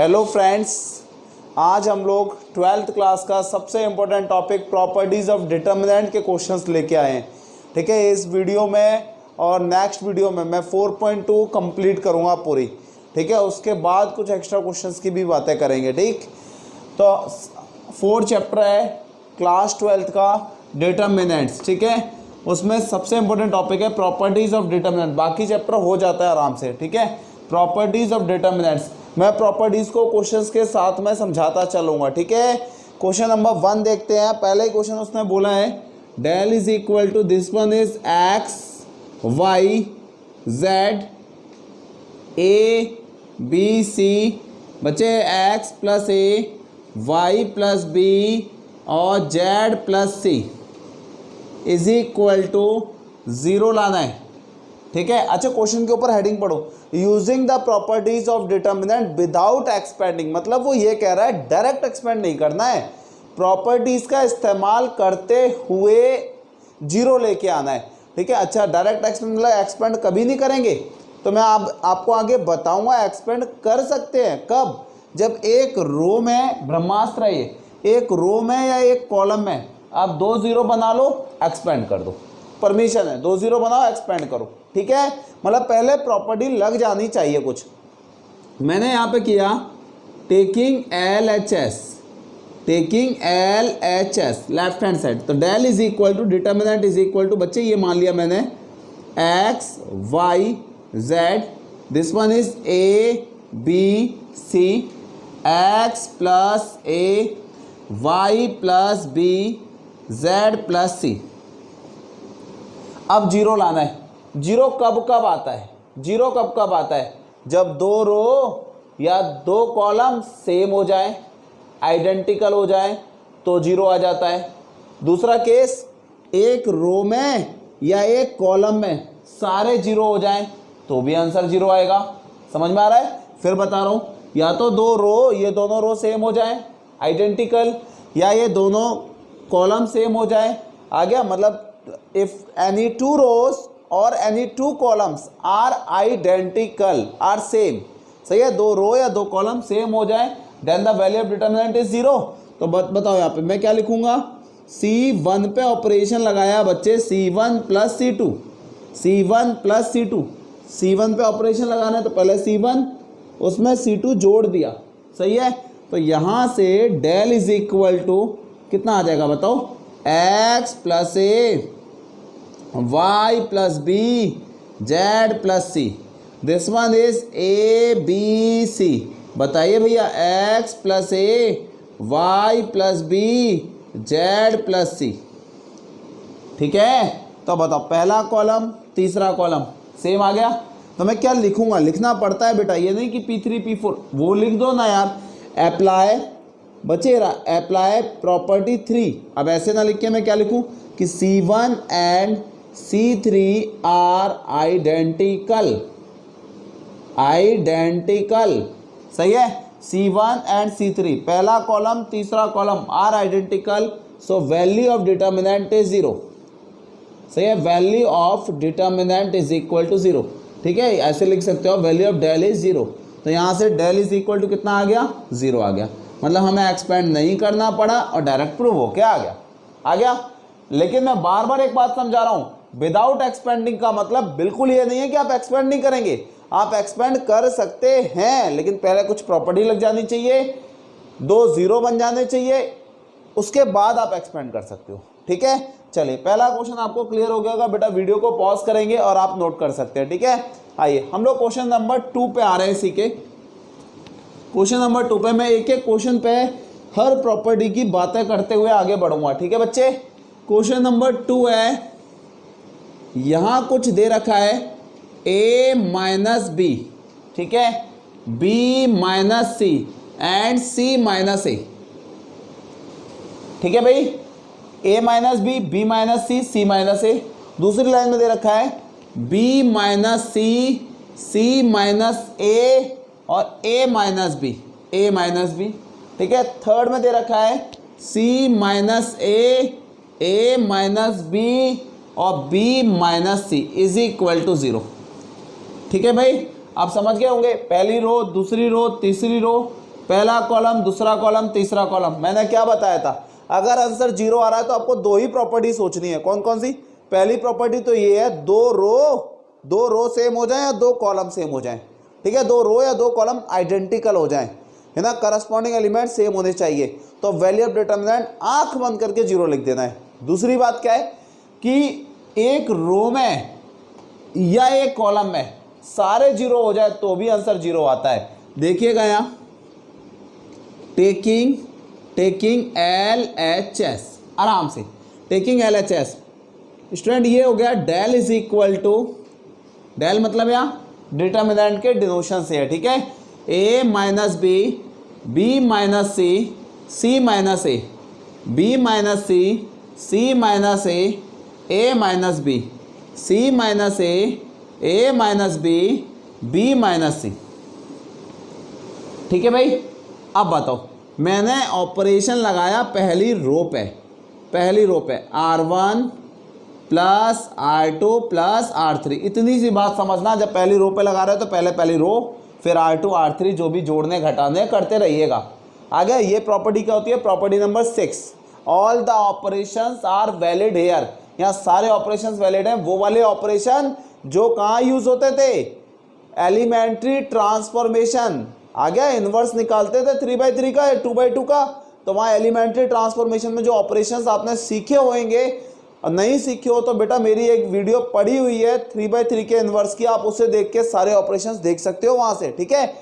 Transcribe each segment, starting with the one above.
Hello friends, आज हम लोग 12th क्लास का सबसे important topic properties of determinant के क्वेश्चंस लेके आए हैं। ठीक है, इस वीडियो में और नेक्स्ट वीडियो में मैं 4.2 कंप्लीट करूँगा पूरी। ठीक है, उसके बाद कुछ एक्स्ट्रा क्वेश्चंस की भी बातें करेंगे। ठीक, तो 4 चैप्टर है क्लास 12th का डिटर्मिनेंट्स। ठीक है, उसमें सबसे इम्पोर्टेंट टॉपिक है प्रॉपर्टीज़ ऑफ डिटर्मिनेंट। बाकी चैप्टर हो जाता है आराम से। ठीक है, प्रॉपर्टीज़ ऑफ डिटर्मिनेंट्स मैं प्रॉपर्टीज़ को क्वेश्चंस के साथ में समझाता चलूँगा। ठीक है, क्वेश्चन नंबर 1 देखते हैं। पहले ही क्वेश्चन उसने बोला है del is equal to this one is x y z a B c. बच्चे x plus a y plus b और z plus c is equal to 0 लाना है। ठीक है, अच्छा क्वेश्चन के ऊपर हेडिंग पढ़ो, using the properties of determinant without expanding. मतलब वो ये कह रहा है डायरेक्ट एक्सपेंड नहीं करना है, प्रॉपर्टीज का इस्तेमाल करते हुए 0 लेके आना है। ठीक है, अच्छा डायरेक्ट एक्सपेंड मतलब एक्सपेंड कभी नहीं करेंगे, तो मैं आपको आगे बताऊंगा एक्सपेंड कर सकते हैं कब, जब एक रो में ब्रह्मास्त्र है, ये एक रो में या एक कॉलम में आप 2 0 बना लो, एक्सपेंड कर दो, परमिशन है, 2 0 बनाओ एक्सपेंड करो। ठीक है, मतलब पहले प्रॉपर्टी लग जानी चाहिए कुछ। मैंने यहाँ पे किया taking L H S left hand side, तो del is equal to determinant is equal to, बच्चे ये मान लिया मैंने x y z, this one is a B c, x plus a y plus b z plus c. अब 0 लाना है। 0 कब आता है? 0 कब आता है? जब 2 रो या 2 कॉलम सेम हो जाए, आइडेंटिकल हो जाए, तो 0 आ जाता है। दूसरा केस, एक रो में या एक कॉलम में सारे 0 हो जाएं, तो भी आंसर 0 आएगा। समझ में आ रहा है? फिर बता रहा हूँ, या तो 2 रो, ये दोनों रो सेम हो जाएं आइडेंटिकल, या ये दोनों कॉलम सेम हो जाए। आ गया? मतलब if any 2 rows or any 2 columns are identical are same, सही है, 2 रो या 2 कॉलम सेम हो जाए, then the value of determinant is 0। तो बताओ यहाँ पे मैं क्या लिखूंगा, C1 पे ऑपरेशन लगाया बच्चे, C1 plus C2, C1 plus C2, C1 पे ऑपरेशन लगाना है तो पहले C1 उसमें C2 जोड़ दिया। सही है, तो यहाँ से डेल इज इक्वल टू कितना आ जाएगा बताओ, x plus a y plus b z plus c, this one is a B c. बताइए भैया, x plus a y plus b z plus c. ठीक है, तो बताओ पहला कॉलम तीसरा कॉलम सेम आ गया, तो मैं क्या लिखूंगा, लिखना पड़ता है बेटा, ये नहीं कि P3 P4 वो लिख दो ना यार। अप्लाई बचे रहा अप्लाई प्रॉपर्टी 3। अब ऐसे ना लिख के मैं क्या लिखूं कि C1 and C3 are identical. सही है, C1 एंड C3 पहला कॉलम तीसरा column are identical, so value of determinant is 0। सही है, value of determinant is equal to 0। ठीक है, ऐसे लिख सकते हो वैल्यू ऑफ डेल इज 0, तो यहाँ से डेल इज इक्वल टू कितना आ गया, 0 आ गया। मतलब हमें एक्सपेंड नहीं करना पड़ा और डायरेक्ट प्रूव हो क्या आ गया। लेकिन मैं बार बार एक बात समझा रहा हूं, विदाउट एक्सपेंडिंग का मतलब बिल्कुल ये नहीं है कि आप एक्सपेंड नहीं करेंगे, आप एक्सपेंड कर सकते हैं, लेकिन पहले कुछ प्रॉपर्टी लग जानी चाहिए, 2 0 बन जाने चाहिए, उसके बाद आप एक्सपेंड कर सकते हो। ठीक है, चलिए पहला क्वेश्चन आपको क्लियर हो गया होगा बेटा, वीडियो को पॉज करेंगे और आप नोट कर सकते हैं। ठीक है, आइए हम लोग क्वेश्चन नंबर 2 पे आ रहे हैं। इसी के क्वेश्चन नंबर 2 पे मैं एक एक क्वेश्चन पे हर प्रॉपर्टी की बातें करते हुए आगे बढ़ूंगा। ठीक है बच्चे, क्वेश्चन नंबर 2 है, यहां कुछ दे रखा है a माइनस बी, ठीक है, b minus c and c minus a. ठीक है भाई, a minus b, b minus c, c minus a. दूसरी लाइन में दे रखा है b minus c, c minus a और a माइनस बी। ठीक है, थर्ड में दे रखा है c minus a minus b और b minus c is equal to 0। ठीक है भाई, आप समझ गए होंगे, पहली रो दूसरी रो तीसरी रो पहला कॉलम, दूसरा कॉलम, तीसरा कॉलम। मैंने क्या बताया था, अगर आंसर 0 आ रहा है तो आपको दो ही प्रॉपर्टी सोचनी है। कौन कौन सी? पहली प्रॉपर्टी तो ये है, दो रो सेम हो जाए या दो कॉलम सेम हो जाए, ठीक है, दो रो या दो कॉलम आइडेंटिकल हो जाए, है ना, करस्पॉन्डिंग एलिमेंट सेम होने चाहिए। तो वैल्यू ऑफ डिटर्मिनेंट आंख बंद करके 0 लिख देना है। दूसरी बात क्या है कि एक रो में या एक कॉलम में सारे 0 हो जाए तो भी आंसर 0 आता है। देखिएगा यहाँ, टेकिंग LHS, आराम से टेकिंग LHS। स्टूडेंट ये हो गया del is equal to, del मतलब यहाँ डिटर्मिनेंट के डिनोशन से है, ठीक है, a minus b, b minus c, c minus A, b minus c, c minus a minus B, c minus a minus b minus c. ठीक है भाई। अब बताओ, मैंने ऑपरेशन लगाया पहली रो पे R1 plus R2 plus R3। इतनी सी बात समझना, जब पहली रो पे लगा रहे हो तो पहली रो, फिर R2 R3 जो भी जोड़ने घटाने करते रहिएगा। आगे ये प्रॉपर्टी क्या होती है? Property number 6, all the operations are valid here. यहाँ सारे ऑपरेशंस वैलिड हैं। वो वाले ऑपरेशन जो कहाँ यूज होते थे? Elementary transformation. आ गया, इनवर्स निकालते थे 3/3 का या 2/2 का, तो वहाँ एलिमेंट्री ट्रांसफॉर्मेशन में जो ऑपरेशंस आपने सीखे होंगे, और नहीं सीखे हो तो बेटा मेरी एक वीडियो पड़ी हुई है 3/3 के इनवर्स की, आप उसे देख के सारे ऑपरेशंस देख सकते हो वहाँ से, ठीक है।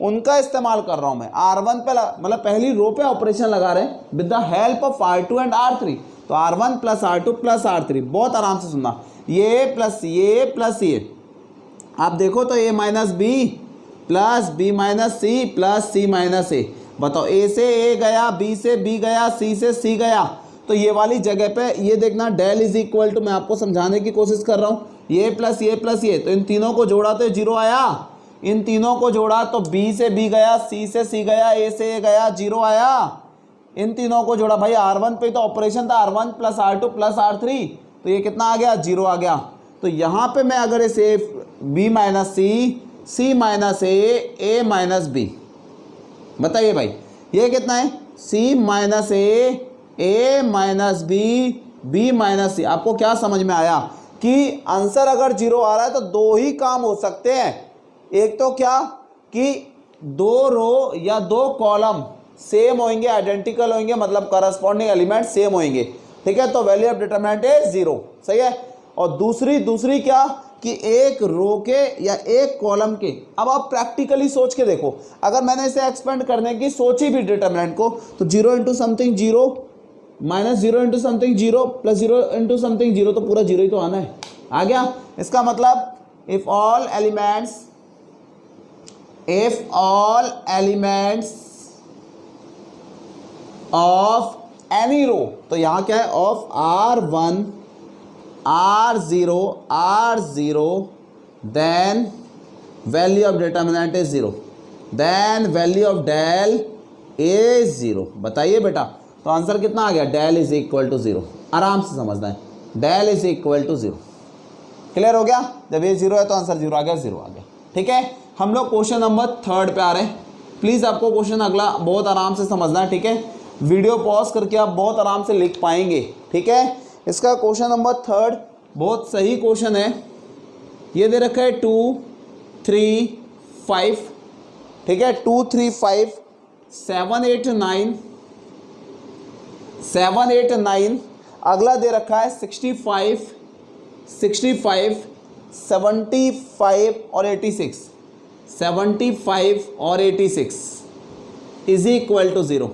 उनका इस्तेमाल कर रहा हूँ मैं। R1 पे मतलब पहली रो पे ऑपरेशन लगा रहे हैं with the help of R2 and R3। तो R1 plus R2 plus R3, बहुत आराम से सुनना, ये प्लस ये, आप देखो तो a minus b plus b minus c plus C minus a. बताओ, a से a गया, b से b गया, c से c गया, तो ये वाली जगह पे ये देखना डेल इज इक्वल टू, मैं आपको समझाने की कोशिश कर रहा हूँ, ये प्लस ये, तो इन तीनों को जोड़ा तो 0 आया, इन तीनों को जोड़ा तो b से b गया, c से c गया, a से a गया, 0 आया। इन तीनों को जोड़ा भाई, R1 पे तो ऑपरेशन था R1 plus R2 plus R3, तो ये कितना आ गया? 0 आ गया। तो यहाँ पे मैं अगर इसे b minus C minus a minus B, बताइए भाई ये कितना है? c minus a minus b minus सी। आपको क्या समझ में आया कि आंसर अगर 0 आ रहा है तो दो ही काम हो सकते हैं। एक तो क्या कि दो रो या दो कॉलम सेम होंगे, आइडेंटिकल होंगे, मतलब करस्पॉन्डिंग एलिमेंट सेम होंगे, ठीक है, तो वैल्यू ऑफ डिटरमिनेंट इज 0, सही है। और दूसरी क्या कि एक रो के या एक कॉलम के, अब आप प्रैक्टिकली सोच के देखो, अगर मैंने इसे एक्सपेंड करने की सोची भी डिटरमिनेंट को, तो 0 into something 0 minus 0 into something 0 plus 0 into something 0, तो पूरा 0 ही तो आना है। आ गया? इसका मतलब if all elements of any row, तो यहां क्या है? Of R1 R0 then value of determinant is 0, then value of del is 0। बताइए बेटा, तो आंसर कितना आ गया? Del is equal to 0। आराम से समझना है, del is equal to 0। Clear हो गया? जब ये 0 है तो आंसर 0 आ गया, 0 आ गया, ठीक है। हम लोग क्वेश्चन नंबर 3 पे आ रहे हैं। प्लीज़ आपको क्वेश्चन अगला बहुत आराम से समझना है, ठीक है। वीडियो पॉज करके आप बहुत आराम से लिख पाएंगे, ठीक है। इसका क्वेश्चन नंबर 3 बहुत सही क्वेश्चन है। ये दे रखा है 2 3 5, ठीक है, 2 3 5 7 8 9, 7 8 9। अगला दे रखा है 65 75 और 86, 75 और 86 इज इक्वल टू 0,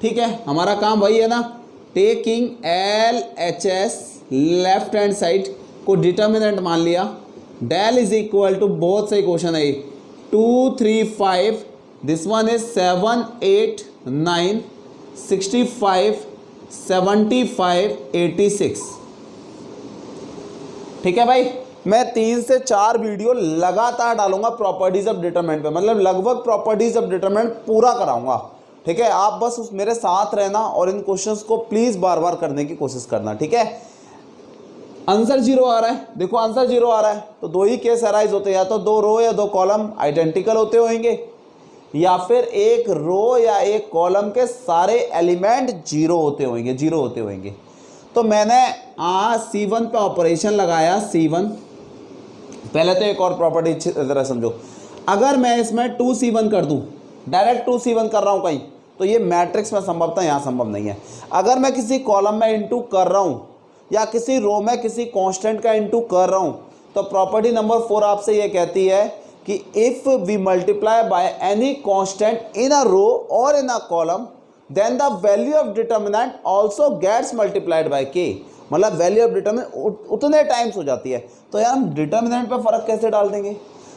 ठीक है। हमारा काम वही है ना, taking LHS left hand side को डिटर्मिनेंट मान लिया, डेल इज इक्वल टू, बहुत सही क्वेश्चन है ये, 2 3 5, दिस वन इज 7 8 9, 65 75 86, ठीक है भाई। मैं 3 से 4 वीडियो लगातार डालूंगा प्रॉपर्टीज ऑफ डिटरमिनेंट पे, मतलब लगभग प्रॉपर्टीज ऑफ डिटरमिनेंट पूरा कराऊंगा, ठीक है। आप बस उस मेरे साथ रहना और इन क्वेश्चंस को प्लीज बार बार करने की कोशिश करना, ठीक है। आंसर 0 आ रहा है, देखो आंसर 0 आ रहा है तो दो ही केस अराइज होते हैं, या तो दो रो या दो कॉलम आइडेंटिकल होते होंगे, या फिर एक रो या एक कॉलम के सारे एलिमेंट जीरो होते होंगे। तो मैंने C1 पे ऑपरेशन लगाया, C1। पहले तो एक और प्रॉपर्टी जरा समझो, अगर मैं इसमें 2C1 कर दूं, डायरेक्ट 2C1 कर रहा हूं कहीं, तो ये मैट्रिक्स में संभव था, यहाँ संभव नहीं है। अगर मैं किसी कॉलम में इंटू कर रहा हूँ या किसी रो में किसी कांस्टेंट का इंटू कर रहा हूँ, तो प्रॉपर्टी नंबर 4 आपसे ये कहती है कि if we multiply by any constant in a row और in a column then the value of determinant also gets multiplied by k. मतलब वैल्यू ऑफ डिटर्मिनेंट उतने टाइम्स हो जाती है। तो यार हम डिटर्मिनेंट पे फ़र्क कैसे डाल देंगे?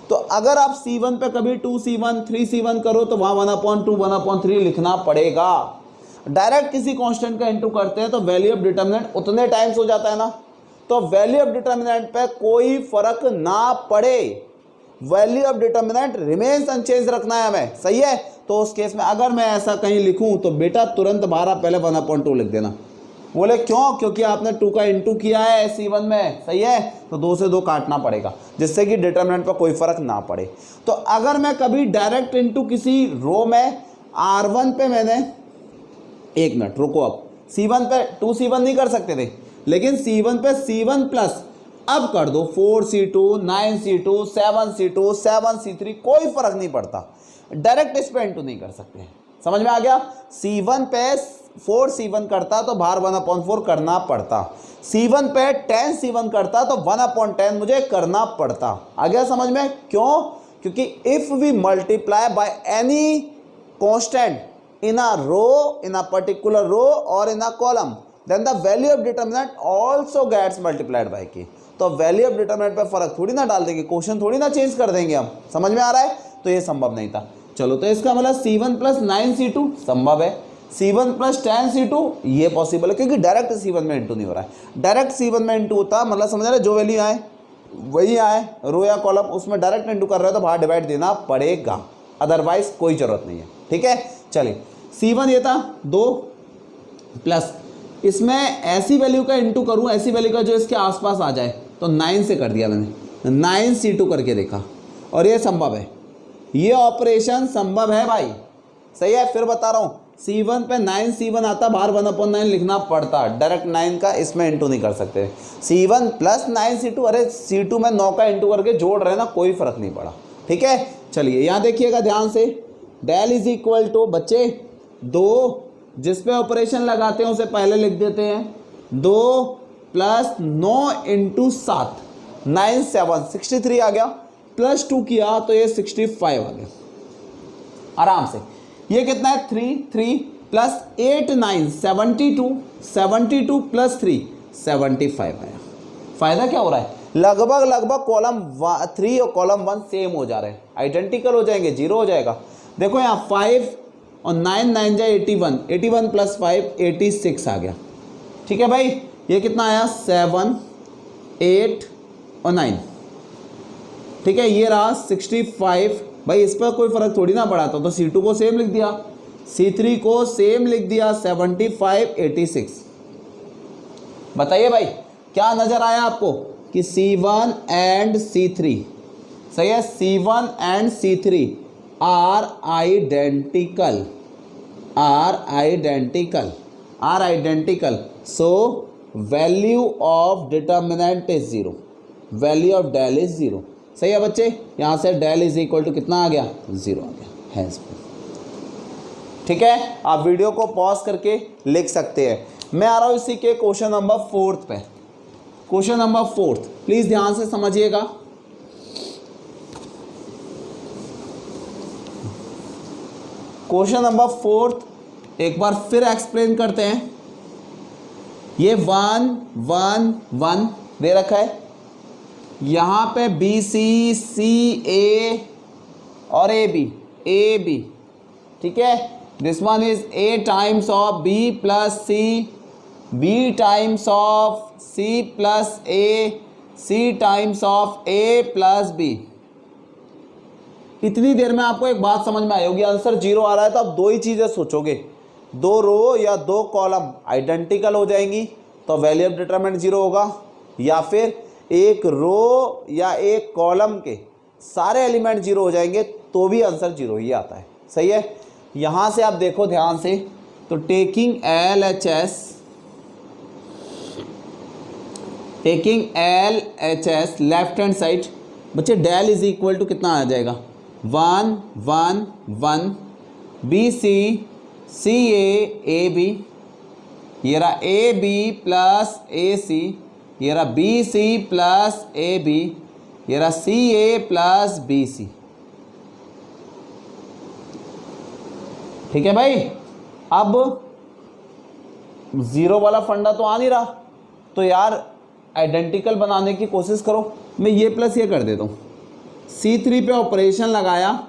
तो अगर आप C1 पे कभी 2C1 3C1 करो तो वहाँ 1/2 1/3 लिखना पड़ेगा। डायरेक्ट किसी कांस्टेंट का इंटू करते हैं तो वैल्यू ऑफ डिटर्मिनेंट उतने टाइम्स हो जाता है ना। तो वैल्यू ऑफ डिटर्मिनेंट पे कोई फर्क ना पड़े, value of determinant remains unchanged रखना है हमें, सही है। तो उस केस में अगर मैं ऐसा कहीं लिखूं तो बेटा तुरंत 12 पहले 1/2 लिख देना। बोले क्यों? क्योंकि आपने 2 का इंटू किया है C1 में, सही है। तो 2 से 2 काटना पड़ेगा जिससे कि डिटर्मिनेंट पर कोई फर्क ना पड़े। तो अगर मैं कभी डायरेक्ट इंटू किसी रो में R1 पे मैंने, एक मिनट रुको, अब C1 पे 2C1 नहीं कर सकते थे, लेकिन C1 पे C1 प्लस अब कर दो 4C2 9C2 7C2 7C3, कोई फर्क नहीं पड़ता। डायरेक्ट इस पे इंटू नहीं कर सकते, समझ में आ गया। C1 पे 4C1 करता तो बाहर 1/4 करना पड़ता, C1 पे 10C1 करता तो 1/10 मुझे करना पड़ता। आ गया समझ में? क्यों? क्योंकि if we multiply by any constant in a row, in a particular row और in a column, then the value of determinant also gets multiplied by k. तो वैल्यू ऑफ डिटर्मिनेंट पे फर्क थोड़ी ना डाल देंगे, क्वेश्चन थोड़ी ना चेंज कर देंगे हम, समझ में आ रहा है। तो ये संभव नहीं था। चलो, तो इसका मतलब C1 प्लस 9C2 संभव है, C1 प्लस 10C2 ये पॉसिबल है, क्योंकि डायरेक्ट C1 में इंटू नहीं हो रहा है। डायरेक्ट C1 में इंटू होता, मतलब समझ रहे, जो वैल्यू आए वही आए, रो या कॉलम, उसमें डायरेक्ट इंटू कर रहे हो तो बाहर डिवाइड देना पड़ेगा, अदरवाइज कोई जरूरत नहीं है। ठीक है, चलिए C1 ये था 2 प्लस, इसमें ऐसी वैल्यू का इंटू करूं, ऐसी वैल्यू का जो इसके आसपास आ जाए, तो 9 से कर दिया मैंने, 9C2 करके देखा और ये संभव है, ये ऑपरेशन संभव है भाई, सही है। फिर बता रहा हूं, C1 पे 9C1 आता, बाहर 1/9 लिखना पड़ता, डायरेक्ट 9 का इसमें इंटू नहीं कर सकते। C1 प्लस 9C2, अरे C2 में 9 का इंटू करके जोड़ रहे ना, कोई फर्क नहीं पड़ा। ठीक है, चलिए यहाँ देखिएगा ध्यान से, डेल इज इक्वल टू बच्चे 2, जिस पे ऑपरेशन लगाते हैं उसे पहले लिख देते हैं, 2 प्लस 9 इंटू 7 9 7 63 आ गया, प्लस 2 किया तो ये 65 आ गया आराम से। ये कितना है 3 प्लस 8 9 72 प्लस 3 75 आया। फायदा क्या हो रहा है? लगभग कॉलम 3 और कॉलम 1 सेम हो जा रहे हैं, आइडेंटिकल हो जाएंगे, 0 हो जाएगा। देखो यहाँ 5 और 9 9 जाए 81 प्लस 5 86 आ गया। ठीक है भाई, ये कितना आया 7 8 और 9। ठीक है, ये रहा 65। भाई इस पर कोई फर्क थोड़ी ना पड़ा था, तो C2 को सेम लिख दिया, C3 को सेम लिख दिया, 75 86। बताइए भाई क्या नजर आया आपको कि C1 एंड C3, सही है, C1 and C3 are identical, so value of determinant is 0, value of del is 0। सही है बच्चे, यहाँ से डेल इज इक्वल टू कितना आ गया 0 आ गया, हैंस। ठीक है, आप वीडियो को पॉज करके लिख सकते हैं। मैं आ रहा हूँ इसी के क्वेश्चन नंबर 4 पे। क्वेश्चन नंबर 4 प्लीज ध्यान से समझिएगा। क्वेश्चन नंबर 4 एक बार फिर एक्सप्लेन करते हैं। ये 1 1 1 दे रखा है, यहाँ पे BC CA और AB, ठीक है। This one is A times of B plus C, B times of C plus A, C times of A plus B। इतनी देर में आपको एक बात समझ में आई होगी, आंसर 0 आ रहा है तो आप 2 ही चीज़ें सोचोगे, 2 रो या 2 कॉलम आइडेंटिकल हो जाएंगी तो वैल्यू ऑफ डिटरमिनेंट 0 होगा, या फिर एक रो या एक कॉलम के सारे एलिमेंट 0 हो जाएंगे तो भी आंसर 0 ही आता है। सही है। यहाँ से आप देखो ध्यान से, तो taking LHS left hand side बच्चे, डेल इज इक्वल टू कितना आ जाएगा 1 1 1 BC CA AB, ये रहा AB प्लस AC, ये रहा BC प्लस AB, ये रहा CA प्लस BC। ठीक है भाई। अब जीरो वाला फंडा तो आ नहीं रहा, तो यार आइडेंटिकल बनाने की कोशिश करो। मैं ये प्लस ये कर देता हूँ, C3 पे ऑपरेशन लगाया,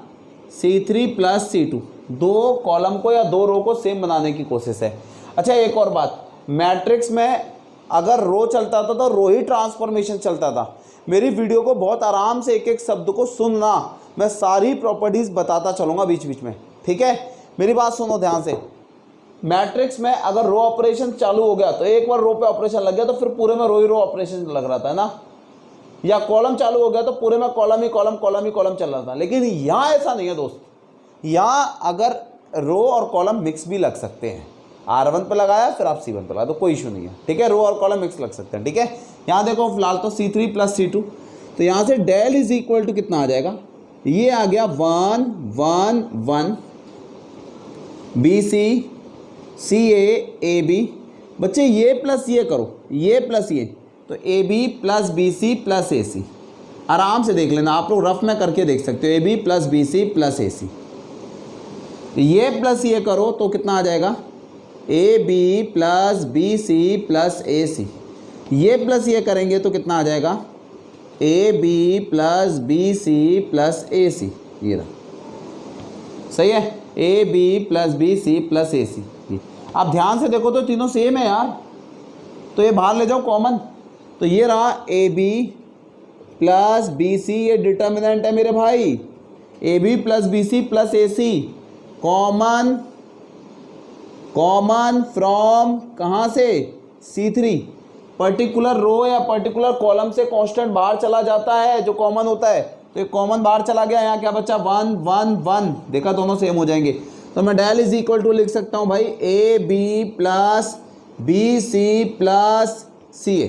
C3 प्लस C2, दो कॉलम को या दो रो को सेम बनाने की कोशिश है। अच्छा एक और बात, मैट्रिक्स में अगर रो चलता था तो रो ही ट्रांसफॉर्मेशन चलता था। मेरी वीडियो को बहुत आराम से एक एक शब्द को सुनना, मैं सारी प्रॉपर्टीज बताता चलूँगा बीच बीच में, ठीक है। मेरी बात सुनो ध्यान से, मैट्रिक्स में अगर रो ऑपरेशन चालू हो गया तो एक बार रो पे ऑपरेशन लग गया तो फिर पूरे में रो ही रो ऑपरेशन लग रहा था ना, या कॉलम चालू हो गया तो पूरे में कॉलम ही कॉलम चल रहा था। लेकिन यहाँ ऐसा नहीं है दोस्त, यहाँ अगर रो और कॉलम मिक्स भी लग सकते हैं। R1 पे लगाया फिर आप C1 पे लगाया तो कोई इशू नहीं है, ठीक है। रो और कॉलम मिक्स लग सकते हैं, ठीक है। यहाँ देखो फिलहाल तो C3 प्लस C2, तो यहाँ से डेल इज इक्वल टू कितना आ जाएगा, ये आ गया 1 1 1 BC CA AB। बच्चे ये प्लस ये करो, ये प्लस ये, तो AB plus BC plus AC। आराम से देख लेना, आप लोग रफ में करके देख सकते हो, AB plus BC plus AC। ये प्लस ये करो तो कितना आ जाएगा, AB plus BC plus AC। ये प्लस ये करेंगे तो कितना आ जाएगा, AB plus BC plus AC। ये रहा, सही है, AB plus BC plus AC। आप ध्यान से देखो तो तीनों सेम है यार, तो ये बाहर ले जाओ कॉमन, तो ये रहा AB प्लस BC, ये डिटर्मिनेंट है मेरे भाई, AB plus BC plus AC, common from कहाँ से, C3। पर्टिकुलर रो या पर्टिकुलर कॉलम से कांस्टेंट बाहर चला जाता है जो कॉमन होता है, तो ये कॉमन बाहर चला गया, यहाँ क्या बच्चा 1 1 1, देखा दोनों सेम हो जाएंगे। तो मैं डेल इज इक्वल टू लिख सकता हूँ भाई AB plus BC plus CA,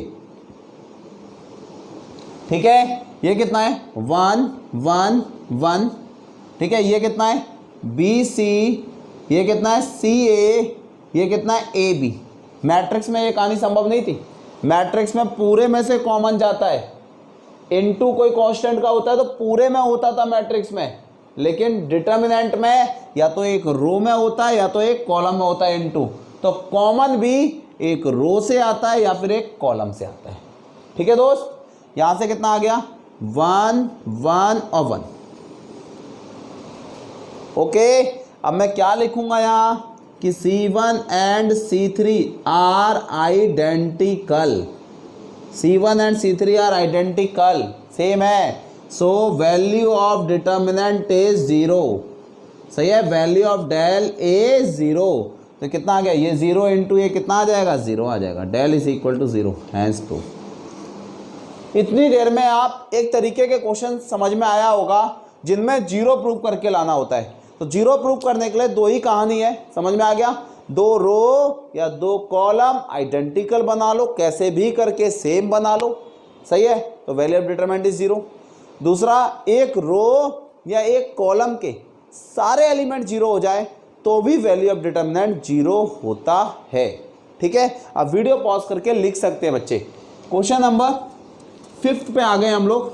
ठीक है। ये कितना है 1 1 1, ठीक है। ये कितना है BC, ये कितना है CA, ये कितना है AB। मैट्रिक्स में ये कहानी संभव नहीं थी, मैट्रिक्स में पूरे में से कॉमन जाता है, इनटू कोई कांस्टेंट का होता है तो पूरे में होता था मैट्रिक्स में, लेकिन डिटर्मिनेंट में या तो एक रो में होता है या तो एक कॉलम में होता है इनटू, तो कॉमन भी एक रो से आता है या फिर एक कॉलम से आता है, ठीक है दोस्त। यहां से कितना आ गया 1 1 और 1, ओके। अब मैं क्या लिखूंगा यहाँ कि C1 and C3 are identical, C1 and C3 are identical, same है, so value of determinant is 0, सही है। वैल्यू ऑफ डेल इज 0, तो कितना आ गया, ये 0 इंटू ये कितना आ जाएगा, 0 आ जाएगा। Del is equal to 0, hence proof. इतनी देर में आप एक तरीके के क्वेश्चन समझ में आया होगा जिनमें जीरो प्रूव करके लाना होता है। तो जीरो प्रूव करने के लिए दो ही कहानी है, समझ में आ गया, दो रो या दो कॉलम आइडेंटिकल बना लो, कैसे भी करके सेम बना लो, सही है। तो वैल्यू ऑफ डिटरमिनेंट इज 0। दूसरा, एक रो या एक कॉलम के सारे एलिमेंट 0 हो जाए तो भी वैल्यू ऑफ डिटरमिनेंट 0 होता है, ठीक है। अब वीडियो पॉज करके लिख सकते हैं बच्चे। क्वेश्चन नंबर 5 पे आ गए हम लोग।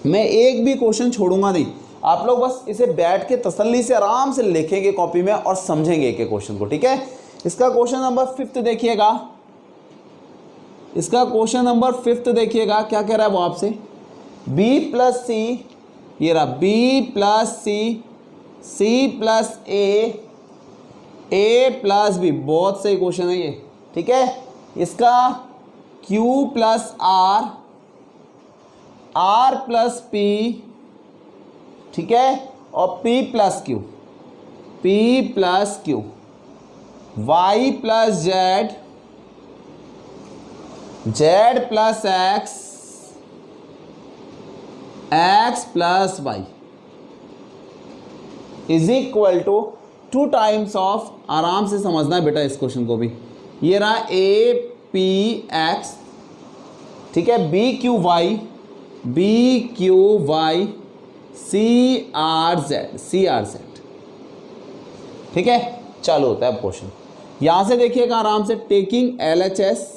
मैं एक भी क्वेश्चन छोड़ूंगा नहीं, आप लोग बस इसे बैठ के तसल्ली से आराम से लिखेंगे कॉपी में और समझेंगे एक एक क्वेश्चन को, ठीक है। इसका क्वेश्चन नंबर 5 देखिएगा, इसका क्वेश्चन नंबर 5 देखिएगा, क्या कह रहा है वो आपसे, B प्लस C, ये रहा B plus C plus A plus B, बहुत सही क्वेश्चन है ये, ठीक है। इसका Q plus R plus P, ठीक है, और P plus Q, Y plus Z plus X plus Y। Is equal to 2 times of, आराम से समझना है बेटा इस क्वेश्चन को भी, ये रहा ए पी एक्स, ठीक है, B Q Y C R Z, ठीक है। चालू होता है अब क्वेश्चन। यहां से देखिएगा आराम से, taking L H S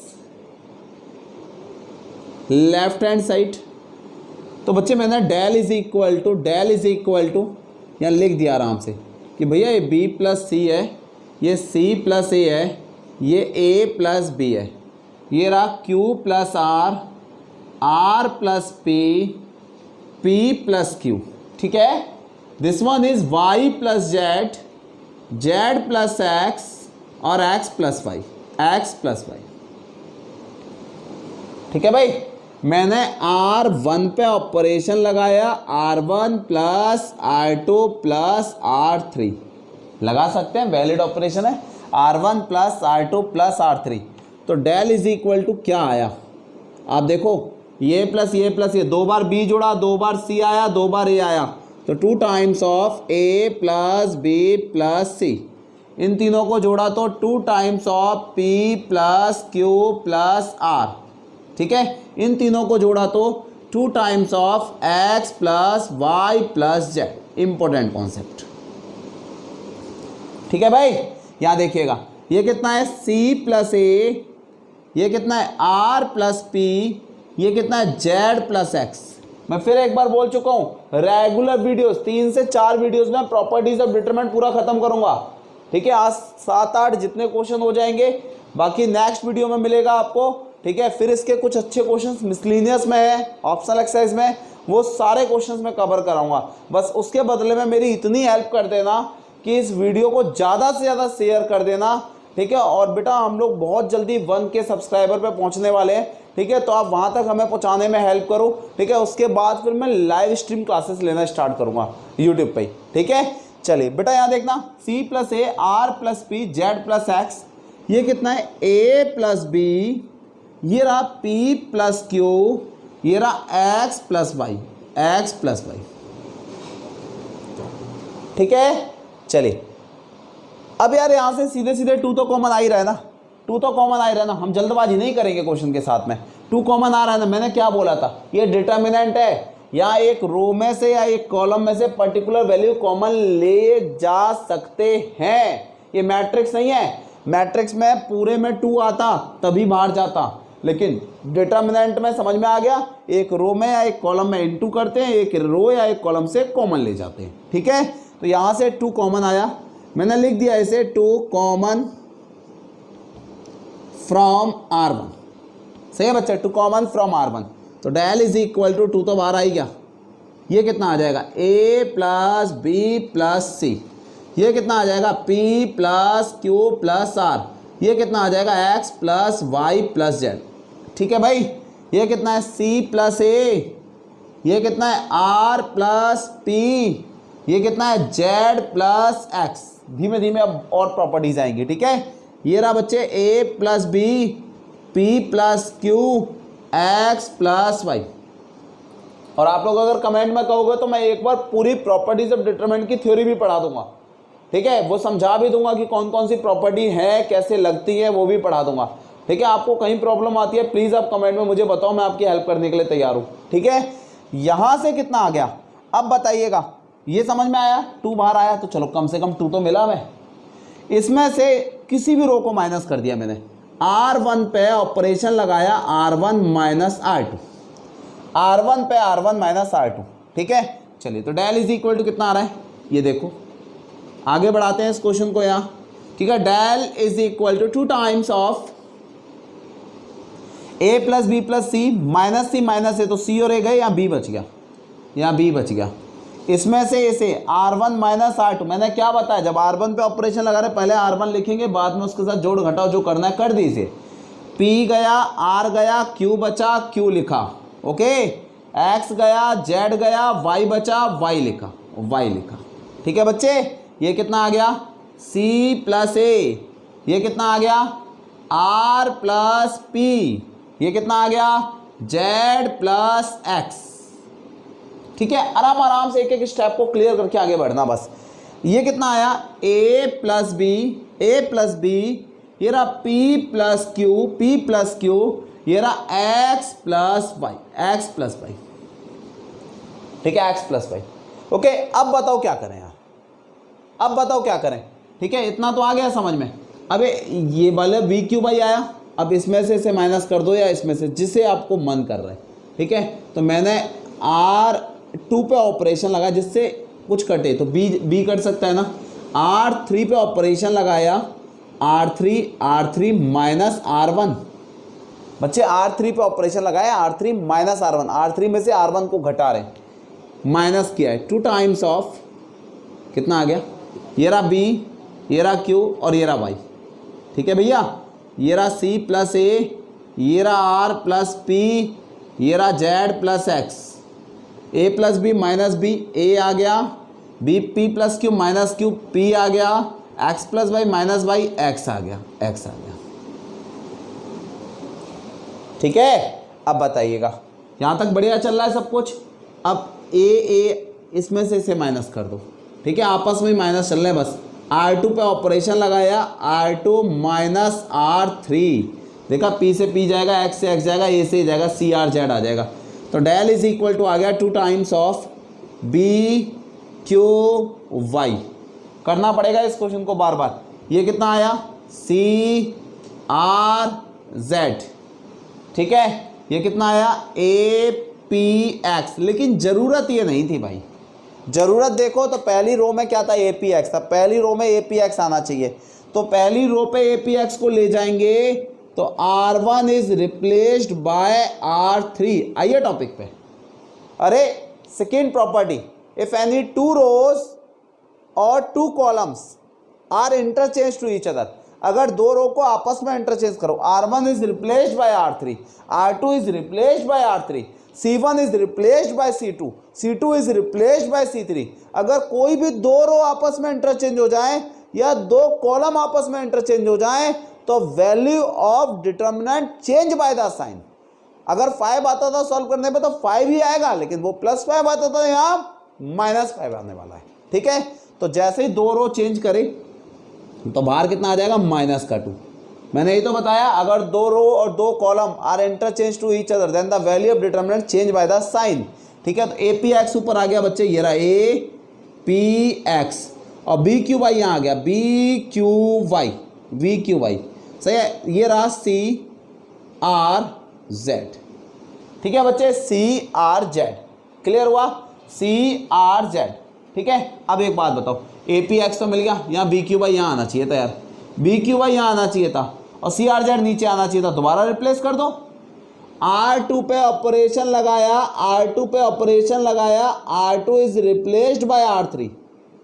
left hand side, तो बच्चे मैंने डेल इज इक्वल टू यहाँ लिख दिया आराम से कि भैया ये b प्लस सी है, ये c प्लस ए है, ये a प्लस b है, ये रहा q plus r plus p plus q, ठीक है। This one is y plus z plus x और x प्लस y, ठीक है भाई। मैंने R1 पे ऑपरेशन लगाया, R1 plus R2 plus R3 लगा सकते हैं, वैलिड ऑपरेशन है, R1 plus R2 plus R3। तो डेल इज इक्वल टू क्या आया, आप देखो, ये प्लस ये, 2 बार B जोड़ा, 2 बार C आया, 2 बार A आया, तो 2 times of A plus B plus C, इन तीनों को जोड़ा तो 2 times of P plus Q plus R, ठीक है। इन तीनों को जोड़ा तो 2 times of x plus Y plus Z, important concept, ठीक है भाई। यहां देखिएगा ये कितना है c प्लस ए, ये कितना है r प्लस p, ये कितना है z प्लस x। मैं फिर एक बार बोल चुका हूं, रेगुलर वीडियोस 3 से 4 वीडियोस में प्रॉपर्टीज ऑफ डिटरमिनेंट पूरा खत्म करूंगा, ठीक है। आज 7-8 जितने क्वेश्चन हो जाएंगे, बाकी नेक्स्ट वीडियो में मिलेगा आपको, ठीक है। फिर इसके कुछ अच्छे क्वेश्चंस मिसलिनियस में है, ऑप्शनल एक्सरसाइज में, वो सारे क्वेश्चंस मैं कवर कराऊंगा। बस उसके बदले में मेरी इतनी हेल्प कर देना कि इस वीडियो को ज़्यादा से ज़्यादा शेयर कर देना, ठीक है। और बेटा हम लोग बहुत जल्दी 1K सब्सक्राइबर पे पहुंचने वाले हैं, ठीक है। तो आप वहां तक हमें पहुंचाने में हेल्प करो, ठीक है। उसके बाद फिर मैं लाइव स्ट्रीम क्लासेस लेना स्टार्ट करूंगा यूट्यूब पे, ठीक है। चलिए बेटा यहाँ देखना, c प्लस ए, r plus P, Z plus x, ये कितना है a प्लस बी, ये रहा p प्लस q, ये रहा x प्लस वाई, ठीक है। चलिए अब यार यहाँ से सीधे सीधे 2 तो कॉमन आ ही रहा है ना, 2 तो कॉमन आ ही रहा है ना, हम जल्दबाजी नहीं करेंगे क्वेश्चन के साथ में, 2 कॉमन आ रहा है ना। मैंने क्या बोला था, ये डिटर्मिनेंट है, या एक रो में से या एक कॉलम में से पर्टिकुलर वैल्यू कॉमन ले जा सकते हैं, ये मैट्रिक्स नहीं है। मैट्रिक्स में पूरे में 2 आता तभी बाहर जाता, लेकिन डिटर्मिनेंट में समझ में आ गया, एक रो में या एक कॉलम में इनटू करते हैं, एक रो या एक कॉलम से कॉमन ले जाते हैं, ठीक है। तो यहाँ से 2 कॉमन आया, मैंने लिख दिया इसे 2 कॉमन फ्रॉम R1, सही है बच्चा, 2 कॉमन फ्रॉम R1। तो डेल इज इक्वल टू 2 तो बाहर आई गया, ये कितना आ जाएगा a plus B plus C, ये कितना आ जाएगा p plus q plus r, ये कितना आ जाएगा x plus Y plus Z, ठीक है भाई। ये कितना है c प्लस ए, ये कितना है r प्लस p, ये कितना है z प्लस x। धीमे धीमे अब और प्रॉपर्टीज आएंगी, ठीक है। ये रहा बच्चे a plus B, p plus q, x plus Y. और आप लोग अगर कमेंट में कहोगे तो मैं एक बार पूरी प्रॉपर्टीज ऑफ डिटरमिनेंट की थ्योरी भी पढ़ा दूंगा, ठीक है। वो समझा भी दूंगा कि कौन कौन सी प्रॉपर्टी है, कैसे लगती है, वो भी पढ़ा दूंगा, ठीक है। आपको कहीं प्रॉब्लम आती है प्लीज़ आप कमेंट में मुझे बताओ, मैं आपकी हेल्प करने के लिए तैयार हूँ, ठीक है। यहाँ से कितना आ गया अब बताइएगा, ये समझ में आया, 2 बाहर आया, तो चलो कम से कम 2 तो मिला हमें। इसमें से किसी भी रो को माइनस कर दिया मैंने, R1 पे ऑपरेशन लगाया, R1 माइनस R2, R1 पे R1 माइनस R2, ठीक है। चलिए तो डेल इज इक्वल टू कितना आ रहा है, ये देखो, आगे बढ़ाते हैं इस क्वेश्चन को यहाँ, ठीक है। Del is equal to 2 times of a plus B plus C, minus C minus है तो c और a गए, यहाँ b बच गया, यहाँ b बच गया। इसमें से इसे R1 माइनस R2, मैंने क्या बताया, जब R1 पे ऑपरेशन लगा रहे पहले R1 लिखेंगे, बाद में उसके साथ जोड़ घटाओ जो करना है कर दी इसे। P गया, R गया, Q बचा, Q लिखा, ओके, X गया, Z गया, Y बचा, Y लिखा, ठीक है बच्चे। ये कितना आ गया C प्लस A, ये कितना आ गया R प्लस P, ये कितना आ गया Z प्लस X, ठीक है। आराम आराम से एक एक स्टेप को क्लियर करके आगे बढ़ना बस। ये कितना आया a प्लस बी, ये रहा p प्लस क्यू, ये रहा x प्लस वाई, ठीक है, x प्लस वाई। ओके, अब बताओ क्या करें यार, अब बताओ क्या करें। ठीक है, इतना तो आ गया समझ में। अब ये वाला वी क्यू बाई आया, अब इसमें से इसे माइनस कर दो या इसमें से, जिसे आपको मन कर रहा है। ठीक है, तो मैंने R2 पे ऑपरेशन लगा जिससे कुछ कटे, तो बी कट सकता है ना। R3 पे ऑपरेशन लगाया, R3 माइनस R1। बच्चे R3 पे ऑपरेशन लगाया, R3 माइनस R1, R3 में से R1 को घटा रहे, माइनस किया है, 2 टाइम्स ऑफ कितना आ गया, ये रहा B, ये रहा Q और ये रहा Y। ठीक है भैया, ये रहा C प्लस A, ये रहा R प्लस P, ये रहा Z plus X, A plus B minus B, A आ गया, B P plus Q minus Q, P आ गया, X plus Y minus Y, X आ गया। ठीक है, अब बताइएगा, यहाँ तक बढ़िया चल रहा है सब कुछ। अब A इसमें से इसे माइनस कर दो। ठीक है, आपस में माइनस चल रहे हैं बस। R2 पे ऑपरेशन लगाया, R2 माइनस R3, देखा P से P जाएगा, X से X जाएगा, A से जाएगा, CRZ आ जाएगा। तो डेल इज इक्वल टू आ गया 2 टाइम्स ऑफ BQY। करना पड़ेगा इस क्वेश्चन को बार बार। ये कितना आया CRZ। ठीक है, ये कितना आया APX। लेकिन ज़रूरत ये नहीं थी भाई, ज़रूरत देखो तो पहली रो में क्या था, APX था, पहली रो में APX आना चाहिए। तो पहली रो पे APX को ले जाएंगे तो R1 is replaced by R3। आइए टॉपिक पे। अरे second property, if any 2 rows और 2 columns are interchange to each other, अगर 2 रो को आपस में इंटरचेंज करो, R1 is replaced by R3, R2 is replaced by R3, C1 is replaced by C2, C2 is replaced by C3। अगर कोई भी 2 रो आपस में इंटरचेंज हो जाए या 2 कॉलम आपस में इंटरचेंज हो जाए तो value of determinant change by the sign. अगर 5 आता था सॉल्व करने पे तो 5 ही आएगा, लेकिन वो +5 आता था, यहाँ -5 आने वाला है। ठीक है, तो जैसे ही 2 रो चेंज करे तो बाहर कितना आ जाएगा -2। मैंने ये तो बताया, अगर 2 रो और 2 column are interchange to each other then the value of determinant change by the sign. ठीक है, तो APX ऊपर आ गया बच्चे, ये रहा APX और BQY यहाँ आ गया VQY। सही है, ये रहा CRZ। ठीक है बच्चे, CRZ क्लियर हुआ, CRZ। ठीक है, अब एक बात बताओ, APX तो मिल गया, यहाँ BQY यहाँ आना चाहिए था यार, BQY यहाँ आना चाहिए था और CRZ नीचे आना चाहिए था, दोबारा रिप्लेस कर दो। R2 पे ऑपरेशन लगाया, R2 is replaced by R3।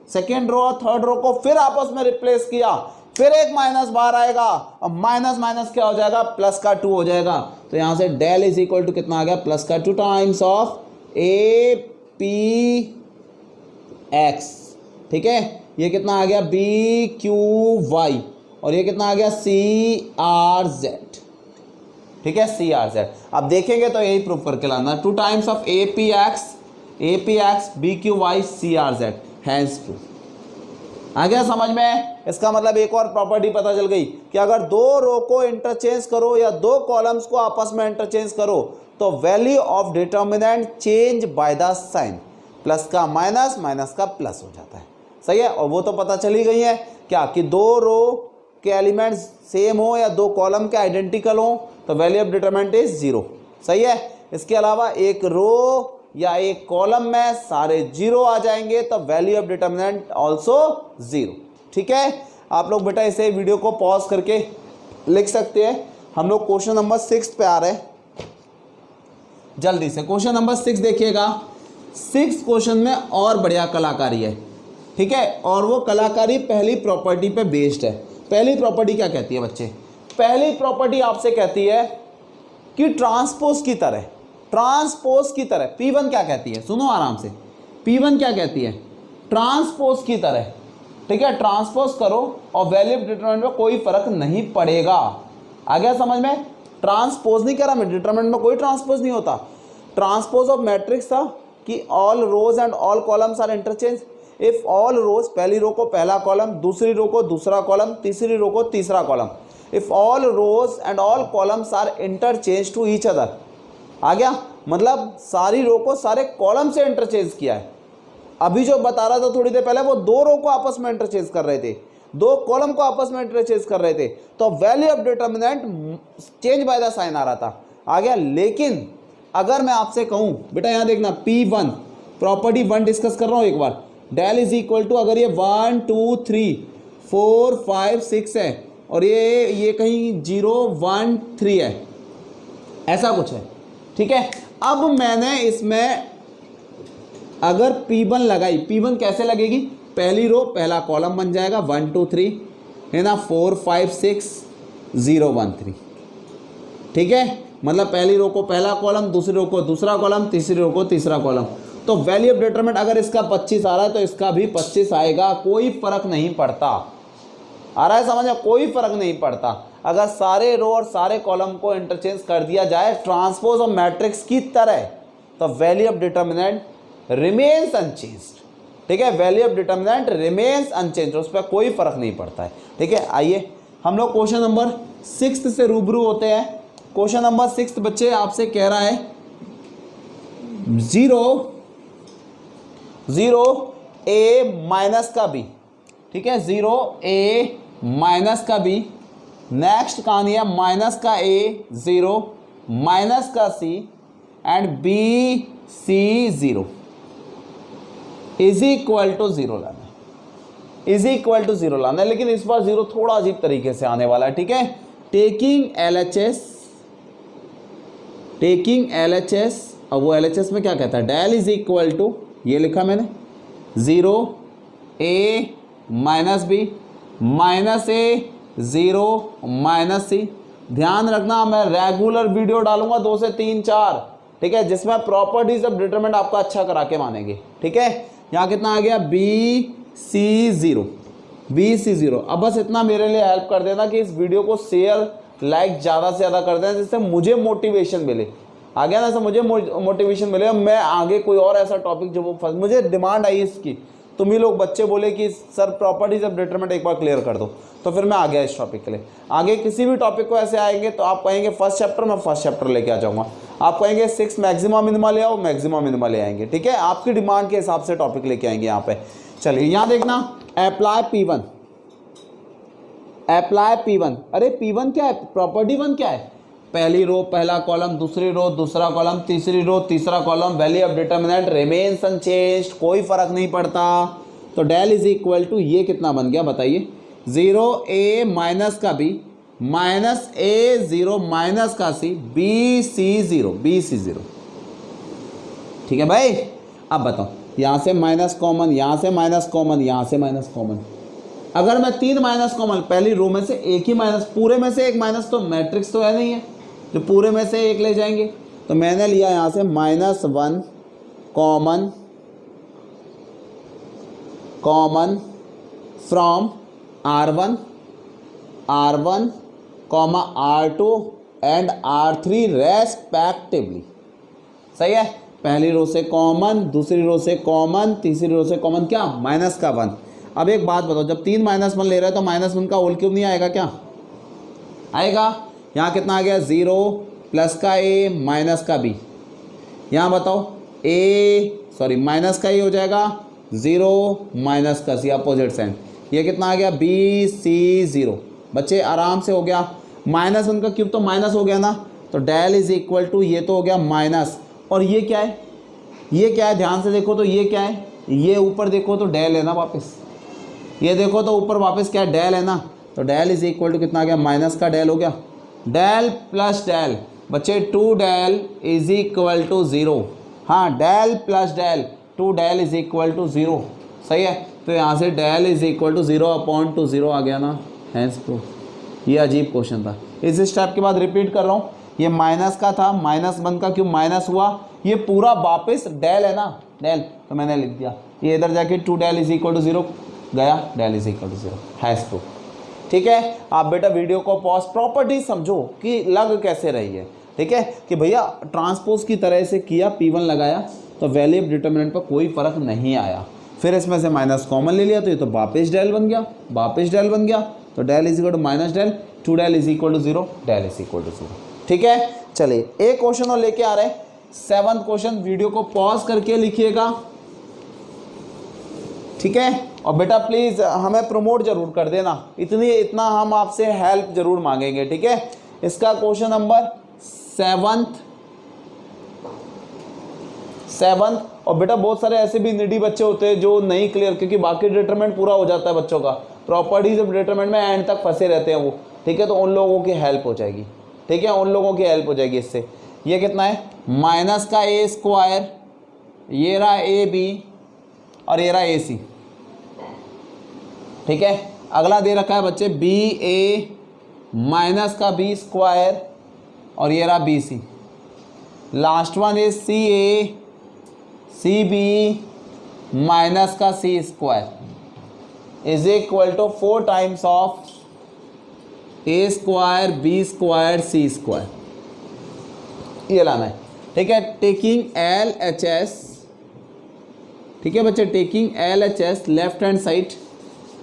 Second row और थर्ड रो को फिर आपस में रिप्लेस किया, फिर एक माइनस बाहर आएगा और माइनस माइनस क्या हो जाएगा, +2 हो जाएगा। तो यहां से डेल इज इक्वल टू कितना आ गया, +2 टाइम्स ऑफ APX। ठीक है, ये कितना आ गया BQY और ये कितना आ गया CRZ। ठीक है, CRZ। अब देखेंगे तो यही प्रूफ करके लाना, 2 times of APX BQY CRZ, hence proof. आ गया समझ में? इसका मतलब एक और प्रॉपर्टी पता चल गई कि अगर 2 रो को इंटरचेंज करो या 2 कॉलम्स को आपस में इंटरचेंज करो तो value of determinant change by the sign, plus का माइनस, माइनस का प्लस हो जाता है। सही है, और वो तो पता चली गई है क्या कि 2 रो के एलिमेंट्स सेम हो या 2 कॉलम के आइडेंटिकल हो तो वैल्यू ऑफ डिटर्मिनेंट इज 0। सही है, इसके अलावा एक रो या एक कॉलम में सारे 0 आ जाएंगे तो वैल्यू ऑफ डिटर्मिनेंट ऑल्सो 0। ठीक है, आप लोग बेटा इसे वीडियो को पॉज करके लिख सकते हैं। हम लोग क्वेश्चन नंबर 6 पे आ रहे हैं, जल्दी से क्वेश्चन नंबर 6 देखिएगा। 6 क्वेश्चन में और बढ़िया कलाकारी है। ठीक है, और वो कलाकारी पहली प्रॉपर्टी पे बेस्ड है। पहली प्रॉपर्टी क्या कहती है बच्चे? पहली प्रॉपर्टी आपसे कहती है कि ट्रांसपोज की तरह P1 क्या कहती है, सुनो आराम से। P1 क्या कहती है? ट्रांसपोज की तरह। ठीक है, ट्रांसपोज करो और वैल्यू ऑफ डिटरमिनेंट में कोई फर्क नहीं पड़ेगा। आ गया समझ में? ट्रांसपोज नहीं करा मैं, डिटरमिनेंट में कोई ट्रांसपोज नहीं होता। ट्रांसपोज ऑफ मैट्रिक्स था कि all rows and all columns are interchange. If all rows, पहली रो को पहला कॉलम, दूसरी रो को दूसरा कॉलम, तीसरी रो को तीसरा column, if all rows and all columns are interchange to each other. आ गया, मतलब सारी रो को सारे कॉलम से इंटरचेंज किया है। अभी जो बता रहा था थोड़ी देर पहले, वो दो रो को आपस में इंटरचेंज कर रहे थे, दो कॉलम को आपस में इंटरचेंज कर रहे थे, तो value of determinant change by the sign आ रहा था। आ गया। लेकिन अगर मैं आपसे कहूं बेटा यहाँ देखना P1 प्रॉपर्टी 1 डिस्कस कर रहा हूं एक बार, डेल इज इक्वल टू, अगर ये 1 2 3 4 5 6 है और ये कहीं 0 1 3 है, ऐसा कुछ है, ठीक है। अब मैंने इसमें अगर P1 लगाई, P1 कैसे लगेगी, पहली रो पहला कॉलम बन जाएगा 1 2 3 है ना, 4 5 6 0 1 3, ठीक है। मतलब पहली रो को पहला कॉलम, दूसरी रो को दूसरा कॉलम, तीसरी रो को तीसरा कॉलम। तो वैल्यू ऑफ डिटरमिनेंट अगर इसका 25 आ रहा है तो इसका भी 25 आएगा, कोई फर्क नहीं पड़ता। आ रहा है समझ में, कोई फर्क नहीं पड़ता। अगर सारे रो और सारे कॉलम को इंटरचेंज कर दिया जाए ट्रांसपोज और मैट्रिक्स की तरह, तो value of determinant remains unchanged, ठीक है। Value of determinant remains unchanged, उस पर कोई फर्क नहीं पड़ता है, ठीक है। आइए हम लोग क्वेश्चन नंबर 6 से रूबरू होते हैं। क्वेश्चन नंबर 6 बच्चे आपसे कह रहा है 0 a माइनस का b, ठीक है, 0 a माइनस का b। नेक्स्ट कहानी है माइनस का a 0 माइनस का c and b c 0 is equal to 0 लाना है, इज इक्वल टू 0 लाना है। लेकिन इस बार 0 थोड़ा अजीब तरीके से आने वाला है, ठीक है। टेकिंग LHS, अब वो LHS में क्या कहता है, डेल इज इक्वल टू, ये लिखा मैंने 0 a minus b minus a 0 minus c। ध्यान रखना मैं रेगुलर वीडियो डालूंगा 2 से 3 4, ठीक है, जिसमें प्रॉपर्टीज ऑफ डिटरमिनेंट आपका अच्छा करा के मानेंगे, ठीक है। यहाँ कितना आ गया BC0। अब बस इतना मेरे लिए हेल्प कर देना कि इस वीडियो को शेयर लाइक ज़्यादा से ज़्यादा कर देना, जिससे मुझे मोटिवेशन मिले। आ गया ना, ऐसा मुझे मोटिवेशन मिले, मैं आगे कोई और ऐसा टॉपिक जो वो मुझे डिमांड आई इसकी, तुम ही लोग बच्चे बोले कि सर प्रॉपर्टीज ऑफ डिटरमिनेंट एक बार क्लियर कर दो, तो फिर मैं आ गया इस टॉपिक के लिए। आगे किसी भी टॉपिक को ऐसे आएंगे तो आप कहेंगे फर्स्ट चैप्टर, मैं फर्स्ट चैप्टर लेके आ जाऊँगा। आप कहेंगे 6 मैक्सिमम मिनिमा ले आओ, मैक्सिमम मिनिमा ले आएंगे, ठीक है। आपकी डिमांड के हिसाब से टॉपिक लेके आएंगे यहाँ पे। चलिए यहाँ देखना, अप्लाई P1। अरे P1 क्या है, प्रॉपर्टी 1 क्या है, पहली रो पहला कॉलम, दूसरी रो दूसरा कॉलम, तीसरी रो तीसरा column, value of determinant remains unchanged, कोई फर्क नहीं पड़ता। तो डेल इज इक्वल टू, ये कितना बन गया बताइए, 0 a माइनस का b माइनस a 0 माइनस का c BC0, ठीक है भाई। अब बताओ, यहाँ से माइनस कॉमन, यहाँ से माइनस कॉमन, यहाँ से माइनस कॉमन। अगर मैं 3 माइनस कॉमन, पहली रो में से एक ही माइनस, पूरे में से एक माइनस, तो मैट्रिक्स तो है नहीं है जो पूरे में से एक ले जाएंगे। तो मैंने लिया यहाँ से -1 common from R1 R2 and R3 respectively. सही है, पहली रो से कॉमन, दूसरी रो से कॉमन, तीसरी रो से कॉमन, क्या माइनस का 1। अब एक बात बताओ, जब 3 -1 ले रहे हो तो -1 का होल क्यूब नहीं आएगा क्या, आएगा। यहाँ कितना आ गया, 0 प्लस का a माइनस का b। यहाँ बताओ माइनस का a हो जाएगा 0 माइनस का c, अपोजिट साइन। ये कितना आ गया, BC0। बच्चे आराम से हो गया, -1 का क्यूब तो माइनस हो गया ना, तो डेल इज इक्वल टू, ये तो हो गया माइनस, और ये क्या है, ये क्या है, ध्यान से देखो तो ये क्या है, ये ऊपर देखो तो डेल है ना वापस, ये देखो तो ऊपर वापस क्या है, डेल है ना। तो डेल इज इक्वल टू कितना आ गया, माइनस का डेल हो गया, डेल प्लस डेल। बच्चे 2 डेल इज इक्वल टू 0, हाँ del plus del, 2 del is equal to 0। सही है, तो यहाँ से डेल इज इक्वल टू 0/0 आ गया ना, हैंस प्रूफ। ये अजीब क्वेश्चन था। इस स्टेप के बाद रिपीट कर रहा हूँ, ये माइनस का था, -1 का क्यों माइनस हुआ, ये पूरा वापस डेल है ना, डेल, तो मैंने लिख दिया। ये इधर जाके 2 डेल इज इक्वल टू 0 गया, del is equal to 0, hence proof. ठीक है, आप बेटा वीडियो को पॉज, प्रॉपर्टी समझो कि लग कैसे रही है। ठीक है, कि भैया ट्रांसपोज की तरह से किया, P1 लगाया तो वैल्यू ऑफ डिटरमिनेंट पर कोई फर्क नहीं आया। फिर इसमें से माइनस कॉमन ले लिया तो ये तो वापस डेल बन गया, वापस डेल बन गया, तो del is equal to minus del, 2 del is equal to 0, del is equal to 0। ठीक है, चलिए एक क्वेश्चन और लेके आ रहे हैं, 7th क्वेश्चन। वीडियो को पॉज करके लिखिएगा, ठीक है। और बेटा प्लीज़ हमें प्रमोट जरूर कर देना, इतना हम आपसे हेल्प जरूर मांगेंगे, ठीक है। इसका क्वेश्चन नंबर 7th। और बेटा बहुत सारे ऐसे भी निडी बच्चे होते हैं जो नहीं क्लियर, क्योंकि बाकी डिटरमिनेंट पूरा हो जाता है बच्चों का, प्रॉपर्टीज ऑफ डिटरमिनेंट में एंड तक फंसे रहते हैं वो, ठीक है। तो उन लोगों की हेल्प हो जाएगी, ठीक है, उन लोगों की हेल्प हो जाएगी इससे। ये कितना है, माइनस का ए स्क्वायर, ये रहा ए बी और ये रहा ए सी, ठीक है। अगला दे रखा है बच्चे बी ए माइनस का बी स्क्वायर और ये रहा b c. Last one is c a c b minus का c square is equal to 4 times of a square B square C square, ये लाना है, ठीक है। टेकिंग एल एच एस, ठीक है बच्चे, taking L H S left hand side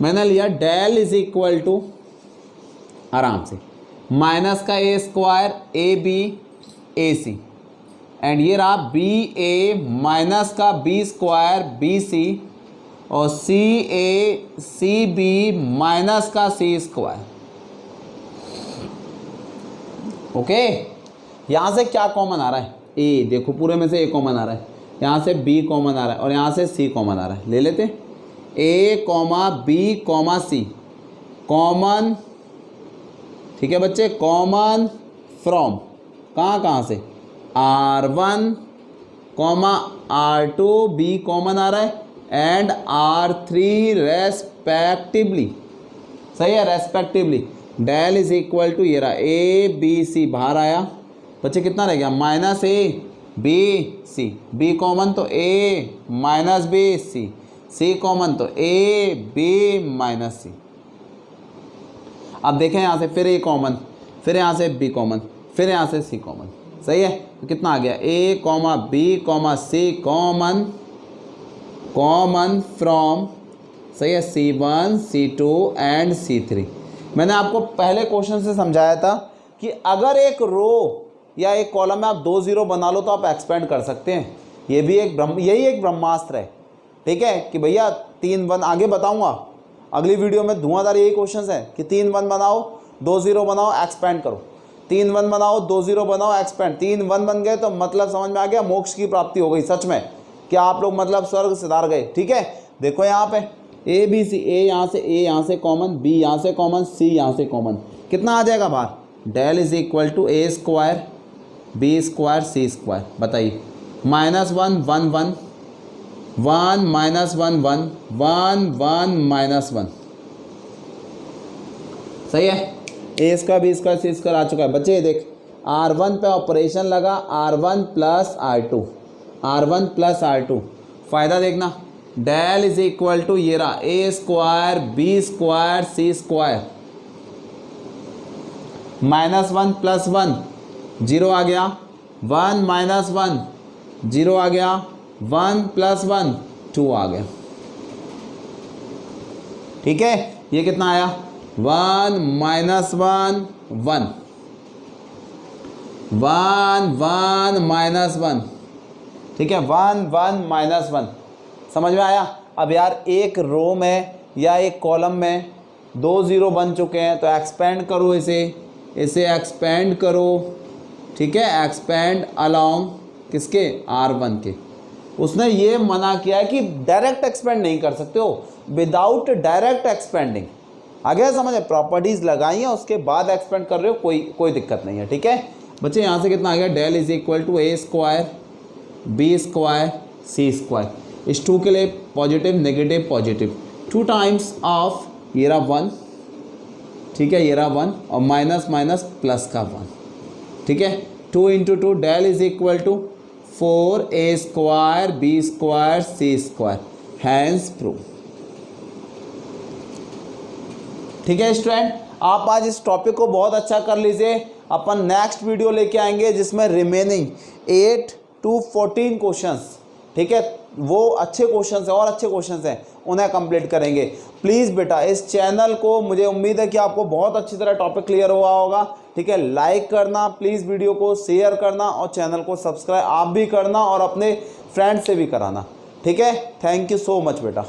मैंने लिया, डेल इज इक्वल टू आराम से माइनस का A square A B A C, and ये रहा बी ए माइनस का बी स्क्वायर बी सी और C a c b minus का सी स्क्वायर। ओके, यहाँ से क्या कॉमन आ रहा है, ए, देखो पूरे में से ए कॉमन आ रहा है, यहाँ से बी कॉमन आ रहा है और यहाँ से सी कॉमन आ रहा है। ले लेते ए comma B comma C common, ठीक है बच्चे, कॉमन फ्रॉम कहाँ से, R1 comma R2, B common आ रहा है, एंड R3 रेस्पेक्टिवली, सही है, respectively. Del is equal to ये रहा ए बी सी, बाहर आया बच्चे कितना रह गया, minus A B C, B common तो A minus B C, C common तो ए बी माइनस सी। अब देखें यहाँ से फिर ए कॉमन, फिर यहाँ से बी कॉमन, फिर यहाँ से सी कॉमन, सही है। तो कितना आ गया, A comma B comma C common, common from, सही है, C1 C2 एंड C3। मैंने आपको पहले क्वेश्चन से समझाया था कि अगर एक रो या एक कॉलम में आप 2 0 बना लो तो आप एक्सपेंड कर सकते हैं। ये भी यही एक ब्रह्मास्त्र है, ठीक है, कि भैया 3 1 आगे बताऊंगा अगली वीडियो में, धुआंधार यही क्वेश्चन है कि 3 1 बनाओ 2 0 बनाओ एक्सपेंड करो, 3 1 बनाओ 2 0 बनाओ एक्सपेंड, 3 1 बन गए तो मतलब समझ में आ गया, मोक्ष की प्राप्ति हो गई सच में, कि आप लोग मतलब स्वर्ग सिधार गए, ठीक है। देखो यहाँ पे ए बी सी, ए यहाँ से कॉमन, बी यहाँ से कॉमन, सी यहाँ से कॉमन, कितना आ जाएगा बाहर, del is equal to A square B square C square. बताइए, -1 1 1 1 -1 1 1 1 -1, सही है। ए स्क्वायर बी स्क्वायर सी स्क्वायर आ चुका है बच्चे। देख R1 पे ऑपरेशन लगा, R1 plus R2, R1 plus R2, फायदा देखना, डेल इज इक्वल टू ये रहा ए स्क्वायर बी स्क्वायर सी स्क्वायर, -1 + 1 0 आ गया, 1 - 1 0 आ गया, 1 + 1 2 आ गया, ठीक है। ये कितना आया, 1 - 1 1 1 1 - 1, ठीक है, 1 1 - 1, समझ में आया। अब यार एक रो में या एक कॉलम में 2 0 बन चुके हैं तो एक्सपेंड करो, इसे एक्सपेंड करो, ठीक है, एक्सपेंड अलोंग किसके, R1 के। उसने ये मना किया है कि डायरेक्ट एक्सपेंड नहीं कर सकते हो, विदाउट डायरेक्ट एक्सपेंडिंग। आगे समझ, प्रॉपर्टीज लगाई है उसके बाद एक्सपेंड कर रहे हो, कोई दिक्कत नहीं है, ठीक है बच्चे। यहाँ से कितना आ गया, del is equal to A square B square C square, इस 2 के लिए positive negative positive, 2 times of ये रहा 1, ठीक है, ये रहा 1 और माइनस माइनस प्लस का 1, ठीक है, 2 × 2 del is equal to 4 A square B square C square, hence prove. ठीक है स्टूडेंट, आप आज इस टॉपिक को बहुत अच्छा कर लीजिए। अपन नेक्स्ट वीडियो लेके आएंगे जिसमें रिमेनिंग 8 to 14 क्वेश्चंस, ठीक है, वो अच्छे क्वेश्चन हैं और अच्छे क्वेश्चन हैं, उन्हें कंप्लीट करेंगे। प्लीज़ बेटा इस चैनल को, मुझे उम्मीद है कि आपको बहुत अच्छी तरह टॉपिक क्लियर हुआ होगा। ठीक है, लाइक करना प्लीज़, वीडियो को शेयर करना और चैनल को सब्सक्राइब आप भी करना और अपने फ्रेंड से भी कराना। ठीक है, थैंक यू सो मच बेटा।